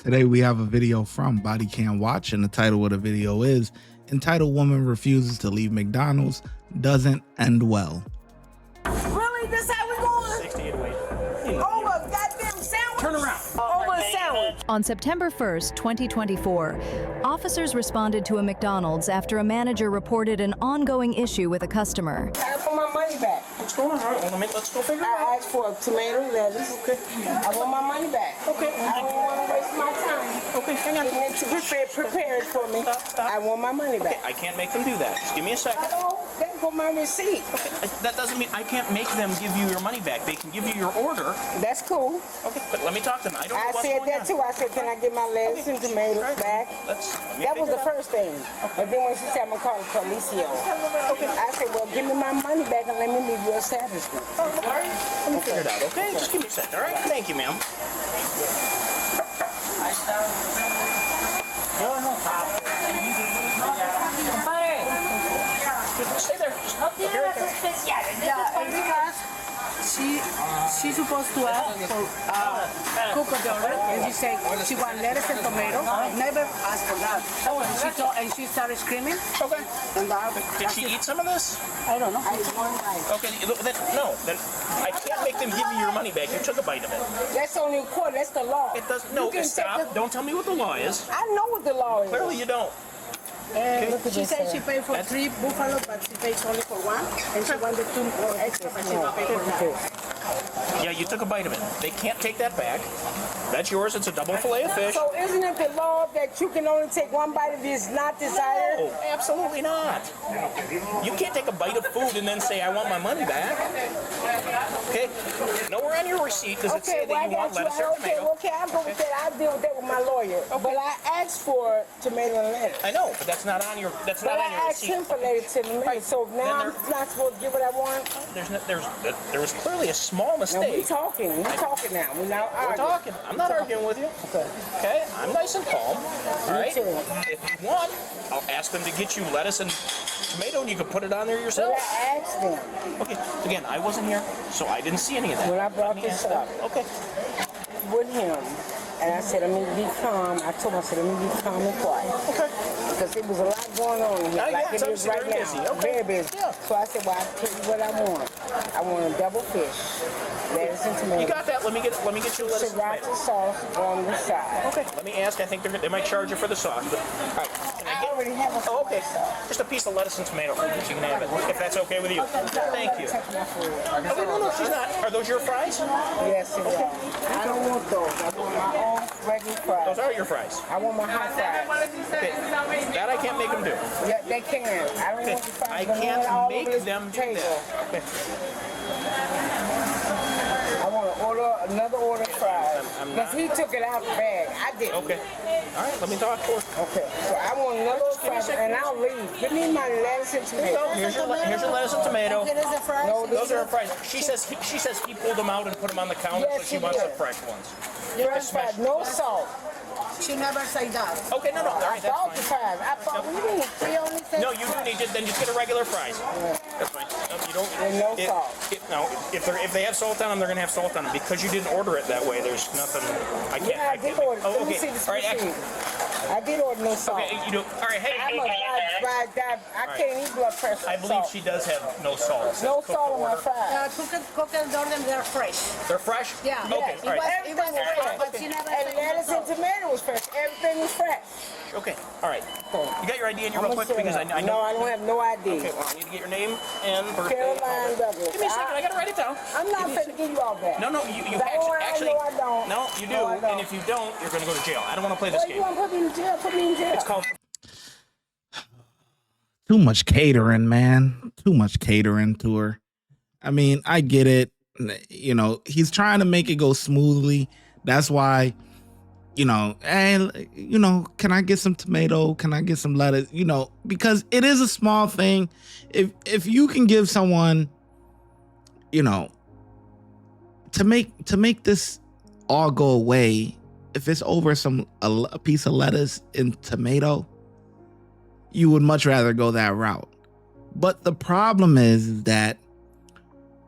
Today we have a video from Body Cam Watch, and the title of the video is entitled "Woman Refuses to Leave McDonald's, Doesn't End Well." Really? This how we going? 68 away. Over a goddamn sandwich? Turn around. Over a sandwich. On September 1st, 2024, officers responded to a McDonald's after a manager reported an ongoing issue with a customer. I want my money back. What's going on? All right, let's go figure it out. I asked for a tomato, lettuce. Okay. I want my money back. Okay. I don't want to waste my time. Okay, hang on. Prepare it for me. Stop. I want my money back. Okay, I can't make them do that. Just give me a second. Oh, there go my receipt. That doesn't mean I can't make them give you your money back. They can give you your order. That's cool. Okay, but let me talk to them. I don't know I what's said going that on. too. I said, can I get my lettuce and tomatoes back? That was the first thing. But then when she said, I'm going to call the policio. I said, well, give me my money back and let me leave your establishment. All right, let me figure it out, okay? Just give me a second, all right? Thank you, ma'am. Stay there. She's supposed to ask for cook the order, and she said she want lettuce and tomato. Never asked for that. And she started screaming. Okay. And Did she eat some of this? I don't know. Okay, then I can't make them give you your money back. You took a bite of it. That's only a quarter. That's the law. It doesn't. No, stop. Don't tell me what the law is. I know what the law is. Clearly, you don't. She said she paid for 3 buffalo, but she pays only for 1, and she wanted 2 more extra, but she don't pay for that. Yeah, you took a bite of it. They can't take that back. That's yours. It's a double fillet of fish. So isn't it the law that you can only take 1 bite if it's not desired? Oh, absolutely not. You can't take a bite of food and then say, I want my money back. Okay? Nowhere on your receipt does it say that you want lettuce or tomato. Okay, I'll go with that. I'll deal with that with my lawyer. But I asked for tomato and lettuce. I know, but that's not on your receipt. But I asked him for lettuce and tomato. So now I'm not supposed to get what I want? There was clearly a small mistake. No, we're talking now. We're not arguing. We're talking. I'm not arguing with you. Okay? I'm nice and calm. All right? If you want, I'll ask them to get you lettuce and tomato, and you can put it on there yourself. Well, I asked them. Okay. Again, I wasn't here, so I didn't see any of that. When I brought this up. Okay. With him, and I said, let me be calm. I told him, I said, let me be calm and quiet. Okay. Because there was a lot going on in here, like it is right now. Busy. Okay. Very busy. Yeah. So I said, well, I'll tell you what I want. I want a double fish, lettuce and tomato. You got that? Let me get you lettuce and Sriracha tomato. sauce on the side. Okay. Let me ask. I think they might charge you for the sauce. But, all right. Can I I get? already have a Oh, okay. sauce. Just a piece of lettuce and tomato for you. You can have it if that's okay with you. Thank you. Take my food. Okay, no, she's not. Are those your fries? Yes, it is. I don't want those. I want my own regular fries. Those are your fries. I want my hot fries. Okay. That I can't make them do. Yeah, they can. I don't Okay. want the fries. I going can't all make over this them do table. that. Okay. I want to order another order of fries. I'm Because he took it out the bag. I didn't. Okay. All right. Let me talk to her. Okay. So I want another fries and I'll leave. Give me my lettuce and Here you tomato. go. Here's your lettuce and tomato. Okay, there's the fries. No, Those are her fries. She says he pulled them out and put them on the counter, Yes, so she he wants the did. fresh ones. Fresh fries, no salt. She never said that. Okay. No. All I right. That's bought the fine. fries. I bought, what do you mean? He only said No, you do need to. Then just get a regular fries. That's fine. No, you don't. And no salt. No, if they have salt on them, they're gonna have salt on them. Because you didn't order it that way, there's nothing. I can't. Yeah, I did can't. order. Oh, Let me okay. see the All right. receipt. I did order no salt. Okay, you do. All right. Hey. I'm a I can't eat blood pressure. I believe salt. she does have no salt. No salt on my fries. Cook and order them, they're fresh. They're fresh. Yeah. Okay. It All right. was fresh, but she never And said lettuce no and tomato was fresh. Everything was fresh. Okay. All right. You got your ID in you I'm real gonna quick say because that. I know. No, I don't have no idea. Okay. Well, I need to get your name and birthday. Caroline Douglas. Give me a second. I gotta write it down. I'm not going to give you all that. No, you No, actually. I don't. No, you do. No, I don't. And if you don't, you're gonna go to jail. I don't want to play this Well, you game. want to put me in jail? Put me in jail. It's called. Too much catering, man. Too much catering to her. I mean, I get it. You know, he's trying to make it go smoothly. That's why, and can I get some tomato? Can I get some lettuce? Because it is a small thing. If you can give someone, to make this all go away, if it's over a piece of lettuce and tomato, you would much rather go that route. But the problem is that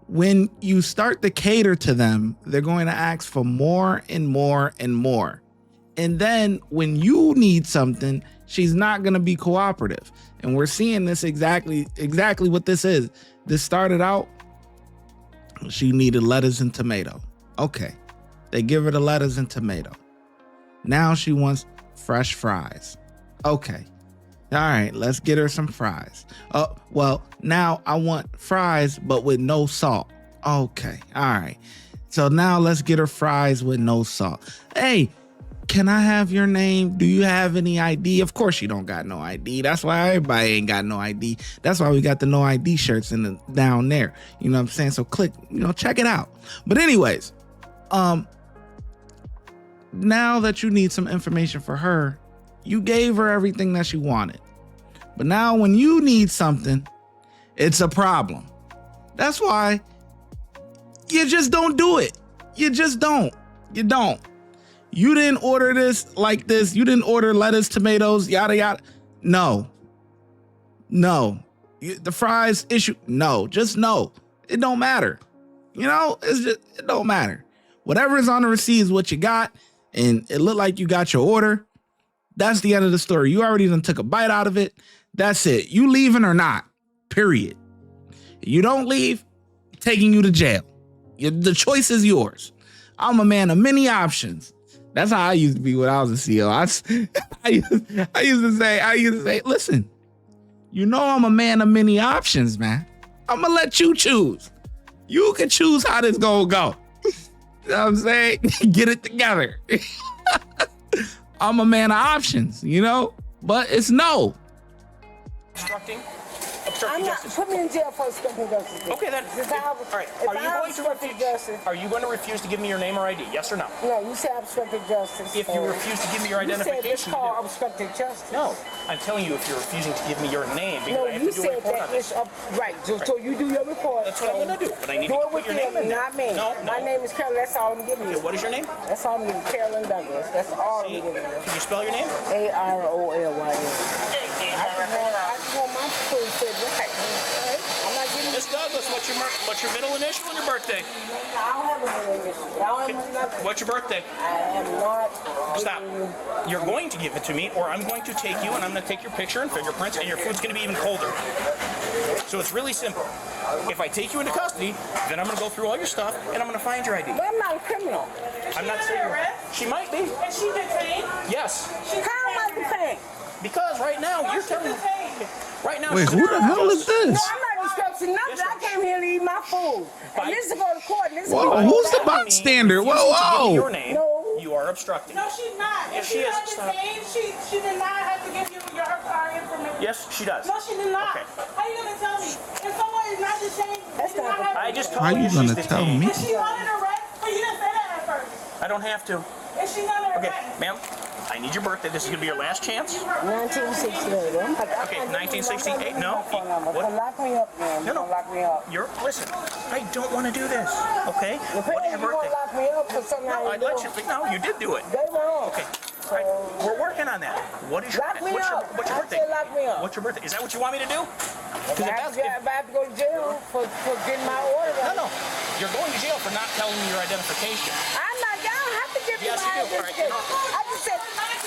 when you start to cater to them, they're going to ask for more and more and more. And then when you need something, she's not going to be cooperative. And we're seeing this exactly what this is. This started out, she needed lettuce and tomato. Okay. They give her the lettuce and tomato. Now she wants fresh fries. Okay. All right, let's get her some fries. Oh, well, now I want fries, but with no salt. Okay. All right. So now let's get her fries with no salt. Hey, can I have your name? Do you have any ID? Of course you don't got no ID. That's why everybody ain't got no ID. That's why we got the no ID shirts down there. You know what I'm saying? So click, check it out. But anyways, now that you need some information for her, you gave her everything that she wanted. But now when you need something, it's a problem. That's why you just don't do it. You just don't. You don't. You didn't order this like this. You didn't order lettuce, tomatoes, yada, yada. No. The fries issue. No, just no. It don't matter. It don't matter. Whatever is on the receipt is what you got. And it looked like you got your order. That's the end of the story. You already done took a bite out of it. That's it. You leaving or not, period. You don't leave, taking you to jail. The choice is yours. I'm a man of many options. That's how I used to be when I was a CEO. I used to say, listen, I'm a man of many options, man. I'm going to let you choose. You can choose how this going to go. You know what I'm saying? Get it together. I'm a man of options, but it's no. Obstructing I'm not, justice. put me in jail for obstructing justice. Okay, then. All right. Are you going to refuse to give me your name or ID? Yes or no? No, you said obstructed justice. If you refuse to give me your identification, you said it's called obstructed justice. No, I'm telling you, if you're refusing to give me your name, because No, I have you to do a said report that on this. it's right. So you do your report. That's what I'm going to do, but I need do to it put with your name in there. not me. No. My name is Carolyn. That's all I'm giving you. Okay, what is your name? That's all I'm giving. Carolyn Douglas. That's all I'm giving you. Can you spell your name? AROLYN. I just want my food said right. I'm not giving Miss Douglas, what's your middle initial and your birthday? I don't have a middle initial. I don't have nothing. What's your birthday? I am not. Stop. You're going to give it to me, or I'm going to take you and I'm going to take your picture and fingerprints, and your food's going to be even colder. So it's really simple. If I take you into custody, then I'm going to go through all your stuff and I'm going to find your ID. But I'm not a criminal. I'm not saying she might be. Is she detained? Yes. How am I detained? Because right now you're telling me. Right now. Wait, who the hell is No, this? I'm not discussing nothing. I came here to eat my food. And this is to go to court. And this is Whoa, who's the bystander? Whoa, Your whoa. name. No. You are obstructing. No, she's not. Yes, If she is. not detained, she did not have to give you her information. Yes, she does. No, she did not. Okay. How are you going to tell me? If someone is not detained, That's they do not not have I to. just How told you you gonna she's tell detained. me? Is she under arrest? But you didn't say that at first. I don't have to. Is she under Okay, arrest? ma'am. I need your birthday. This is gonna be your last chance. 1968. Okay, 1968. No. What? What? Lock me up, man. No, no. Lock me up. Listen. I don't want to do this. Okay. The What is your you birthday? won't lock me up for something No, I I didn't let do. you. No, you did do it. They wrong. Okay. All right. We're working on that. What is your Lock me up. what's your I birthday? said lock me up. What's your birthday? Is that what you want me to do? If I have to go to jail for getting my order right. No. You're going to jail for not telling me your identification. I'm not. I don't have to give you Yes, my you do. All right, identification. I just said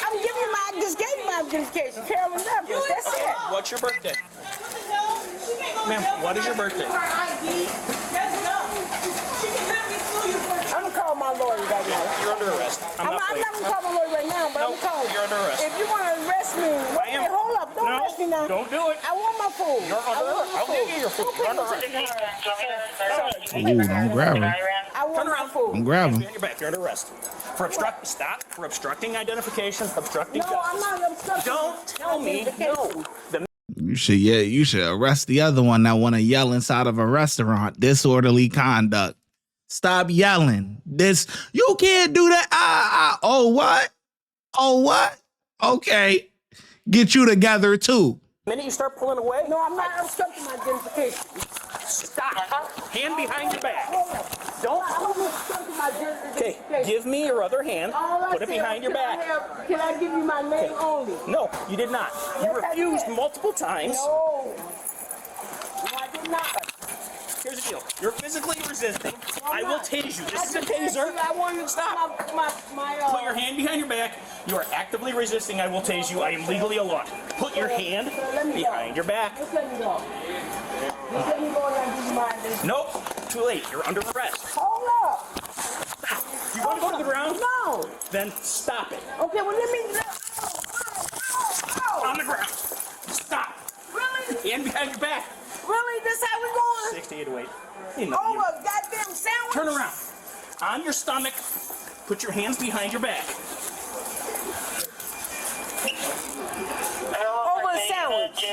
I'm giving you my. I just gave you my identification. Carolyn Douglas. That's Okay. it. What's your birthday? Ma'am, what is your birthday? Her ID. Yes, no. She can let me sue you for I'm gonna call my lawyer right now. You're under arrest. I'm not I'm playing. not gonna call my lawyer right now, but No, I'm calling. you're under arrest. If you want to arrest me, I am. hold up, don't No, arrest me now. don't do it. I want my food. You're under arrest. I'll give you your food. You're under arrest. Ooh, don't grab her. I want Turn my around. food. Don't grab him. Behind your back. You're under arrest. For obstructing identification, obstructing No, I'm justice. not obstructing. Don't tell me no. You should arrest the other one that want to yell inside of a restaurant. Disorderly conduct. Stop yelling. You can't do that. Oh, what? Oh, what? Okay. Get you together too. The minute you start pulling away, No, I'm not obstructing my identification. stop. Hand behind your back. Don't. I'm not obstructing my Okay, identification. give me your other hand. All I Put it said, behind your back. Can I give you my name only? No, you did not. You Yes, I refused did. multiple times. No. No, I did not. Here's the deal. You're physically resisting. I will tase you. This is a taser. I want you to Stop. Put your hand behind your back. You are actively resisting. I will tase you. I am legally allowed. Put your hand behind your back. Just let me go. Just let me go and I'll give you my Nope. Too late. You're under arrest. Hold up. You want to go to the ground? No. Then stop it. Okay, well, let me. On the ground. Stop. Really? Hand behind your back. Really? This how we going? 68 to 8. Oh, a goddamn sandwich? Turn around. On your stomach. Put your hands behind your back. Over a sandwich.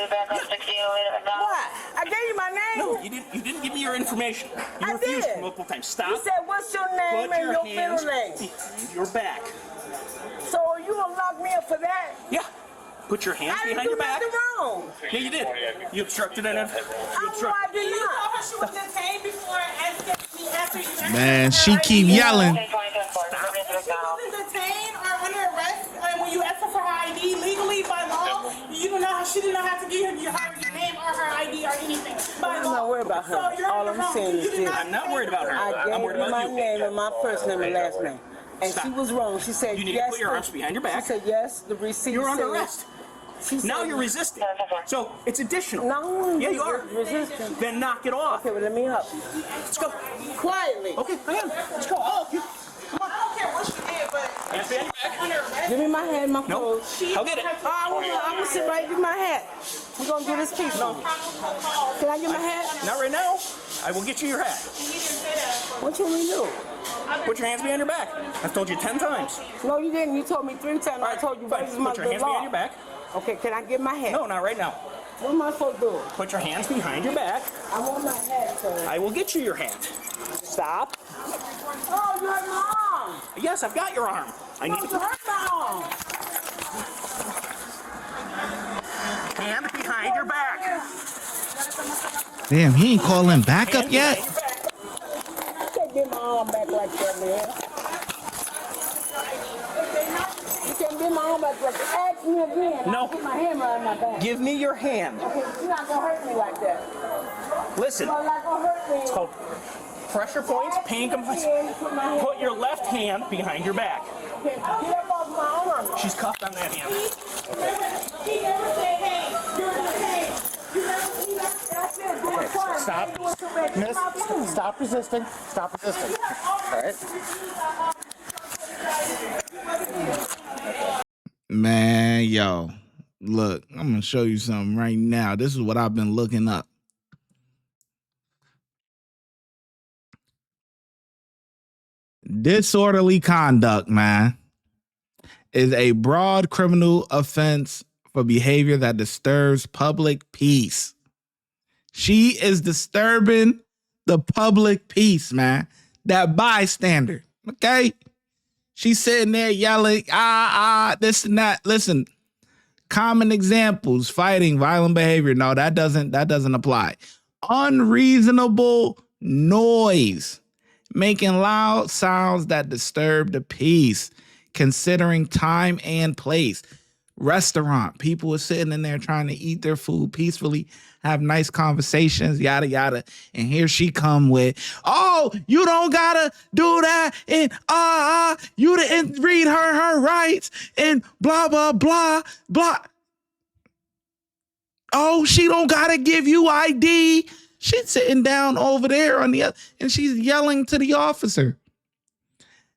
What? I gave you my name. No, you didn't. You didn't give me your information. You I refused did. multiple times. Stop. You said, what's your name Put and your hands middle name? behind your back. So you gonna lock me up for that? Yeah. Put your hands I didn't behind do your back. nothing wrong. Yeah, you did. You obstructed an. You No, obstructed. I did not. She was detained before after you Man, she keep yelling. She wasn't detained or under arrest when you asked her for her ID legally by law. You don't know. She didn't know how to give her your name or her ID or anything. By I'm law. not worried about her. So you're All on the I'm wrong. saying You is did this. not- I'm not worried about her. I I'm gave worried you about my you. name and my first name and last name. And Stop. she was wrong. She said You need to yes. put your arms behind your back. She said yes. The receipt You're under said- arrest. She said, Now you're resisting. So it's additional. No, Yeah, you are. resisting. Then knock it off. Okay, well, let me up. Let's go. Quietly. Okay, I am. Let's go. I'll help you. I don't care what she did, but Hands behind your back. under arrest. Give me my hat and my No. clothes. I'll get it. I'm gonna sit right with my hat. We're gonna do this peaceful. Can I get my hat? Not right now. I will get you your hat. What you want me to do? Put your hands behind your back. I've told you 10 times. No, you didn't. You told me 3 times. I told you Fine. this is my Put your good hands law. behind your back. Okay, can I get my hat? No, not right now. What am I supposed to do? Put your hands behind your back. I want my hat, sir. I will get you your hat. Stop. Oh, you hurt my arm. Yes, I've got your arm. I need You hurt my arm. hand behind your back. Damn, he ain't calling backup Hand yet. behind your back. I can't get my arm back like that, man. You can't get my arm back like that. Ask me again. No. I'll put my hand around my back. Give me your hand. Okay, you're not gonna hurt me like that. Listen. You're not gonna hurt me. It's called pressure points, pain complaints. Put your left hand behind your back. Okay, get up off my arm. She's cuffed on that hand. He never said, hey, you're detained. You never That's it. Do it twice. Stop. You want to come back to Miss, my room. stop resisting. Stop resisting. All right. Man, yo, look, I'm gonna show you something right now. This is what I've been looking up. Disorderly conduct, man, is a broad criminal offense for behavior that disturbs public peace. She is disturbing the public peace, man. That bystander, okay? She's sitting there yelling, this and that. Listen, common examples: fighting, violent behavior. No, that doesn't apply. Unreasonable noise, making loud sounds that disturb the peace, considering time and place. Restaurant, people are sitting in there trying to eat their food peacefully, have nice conversations, yada yada, and here she come with, oh, you don't gotta do that, and you didn't read her rights, and blah blah blah blah. Oh, she don't gotta give you ID. She's sitting down over there on the other, and she's yelling to the officer.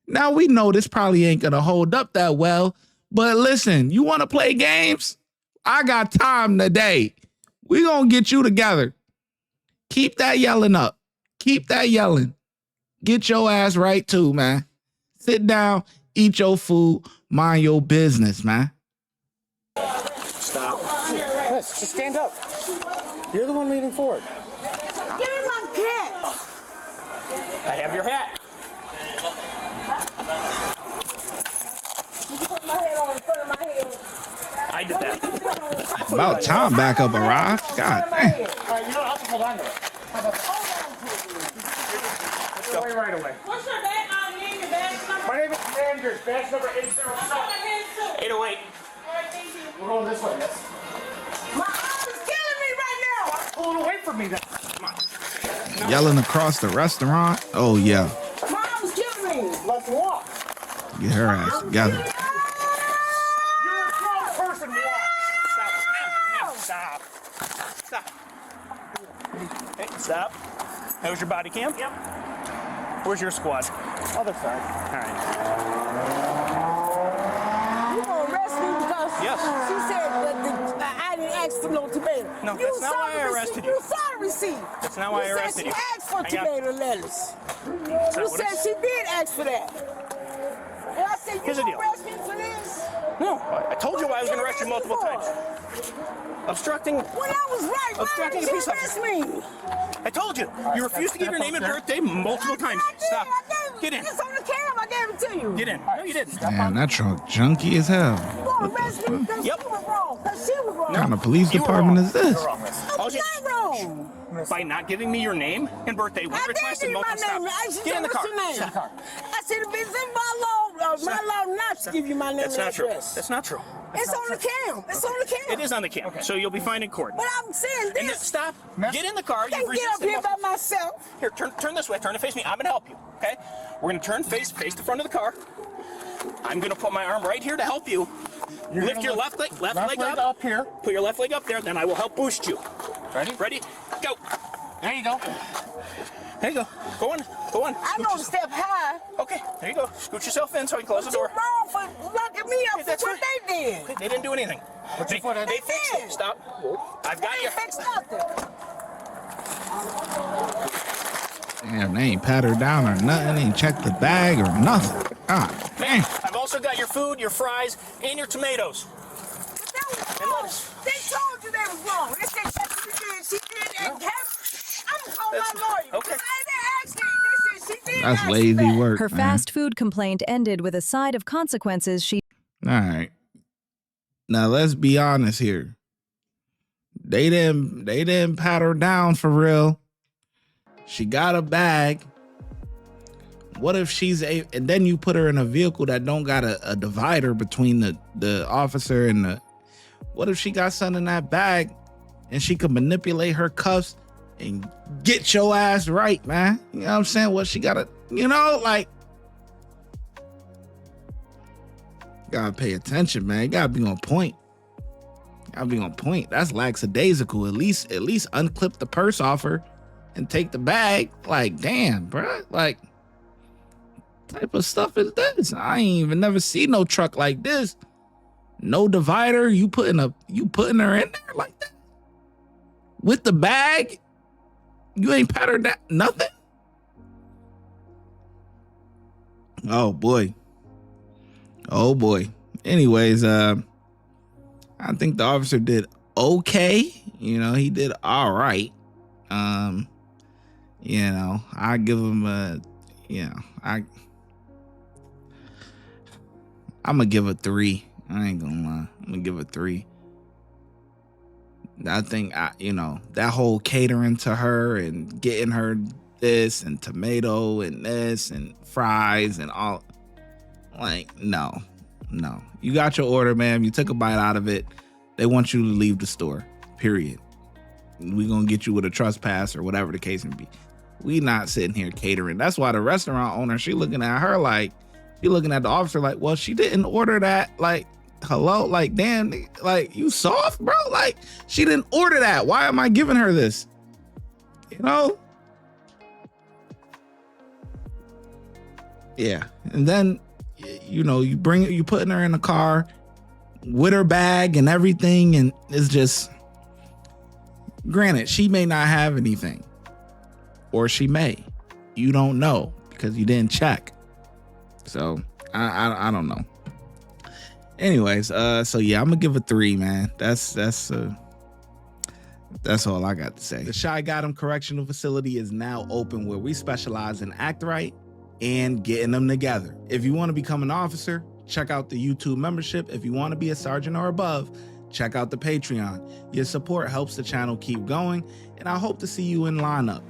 Now we know this probably ain't gonna hold up that well, but listen, you want to play games? I got time today. We gonna get you together. Keep that yelling up. Keep that yelling. Get your ass right too, man. Sit down, eat your food, mind your business, man. Stop. Miss, just stand up. You're the one leaning forward. Give me my cat. I have your hat. You can put my head on in front of my head. I did that. About time backup arrived. God damn. All right, you don't have to hold on to it. How about that? Let's go right away. What's your name, your badge number? My name is Sanders. Badge number 807. All 808. right, thank you. We're going this way, miss. My arm is killing me right now. Pull it away from me then. Come on. yelling across the restaurant. Oh yeah. Mom's killing me. Let's walk. Get her ass together. You're a grown person. Walk. Stop. Stop. Hey, stop. That was your body cam? Yep. Where's your squad? Other side. All right. You gonna arrest me because Yes. she said that I didn't ask for no tomato. No, You that's not saw why the I receipt. arrested you. You saw the receipt. That's not why I arrested you. you. Said she asked for Hang on. tomato lettuce. that You what said it- she did ask for that. And I said, you Here's the gonna deal. arrest me for this? No, I told you I was going to arrest you multiple times. Obstructing. When I was right, why Obstructing did a you peace arrest officer. me? I told you. You refused to give your name and birthday multiple times. I did. Stop. I gave Get it. in. It's on the cam. I gave it to you. Get in. No, you didn't. Damn, that trunk junky as hell. You gonna arrest me because Yep. she was wrong. Because she was wrong. What kind of police You were department wrong. is this? All you- I'm not wrong. By not giving me your name and birthday, we I did requested give you my multiple name. stops. I Get in the car. What's your name? I said if it's in my law not to give you my name That's and not true. address. That's not true. It's on the cam. It's on the cam. It is on the cam, so you'll be fined in court. But I'm saying And this. stop. Get in the car. I You've can't get up resisted here by multiple- myself. Here, turn this way. Turn to face me. I'm gonna help you. Okay? We're gonna turn face the front of the car. I'm gonna put my arm right here to help you. Lift your left leg up here. Put your left leg up there. Then I will help boost you. Ready? Ready? Go. There you go. There you go. Go on. Go on. I know to step high. Okay. There you go. Scoot yourself in so I can close the You're door. wrong for locking me up for That's what right. they did. Okay, they didn't do anything. They fixed did. it. Stop. I've got They you. ain't fixed nothing. Damn, they ain't pat her down or nothing. They ain't checked the bag or nothing. Ah, damn. I've also got your food, your fries, and your tomatoes. But that was And wrong. lettuce. They told you they was wrong. They said she did, and I'm gonna call my lawyer. Okay. I didn't ask them. They said she did. That's ask for lazy that. work, Her man. fast food complaint ended with a side of consequences she All right. Now let's be honest here. They didn't pat her down for real. She got a bag. What if and then you put her in a vehicle that don't got a divider between the officer and the, what if she got something in that bag and she could manipulate her cuffs and get your ass right, man? You know what I'm saying? What she gotta, like, gotta pay attention, man. You gotta be on point. Gotta be on point. That's lackadaisical. At least unclip the purse off her and take the bag. Like, damn, bro. Like, type of stuff is this? I ain't even never seen no truck like this. No divider. You putting her in there like that with the bag. You ain't pat her down. Nothing. Oh boy. Oh boy. Anyways, I think the officer did okay. He did all right. I give him I'm gonna give a 3. I ain't gonna lie. I'm gonna give a 3. I think that whole catering to her and getting her this and tomato and this and fries and all, like, no. You got your order, ma'am. You took a bite out of it. They want you to leave the store, period. We gonna get you with a trespass or whatever the case may be. We not sitting here catering. That's why the restaurant owner, she looking at her like, she looking at the officer like, well, she didn't order that. Like, hello, like, damn, like, you soft, bro? Like, she didn't order that. Why am I giving her this? Yeah. And then, you putting her in the car with her bag and everything, and it's just, granted, she may not have anything, or she may. You don't know because you didn't check. So I don't know. Anyways, so yeah, I'm gonna give a 3, man. That's all I got to say. The ShyGotEm Correctional Facility is now open, where we specialize in act right and getting them together. If you want to become an officer, check out the YouTube membership. If you want to be a sergeant or above, check out the Patreon. Your support helps the channel keep going, and I hope to see you in lineup.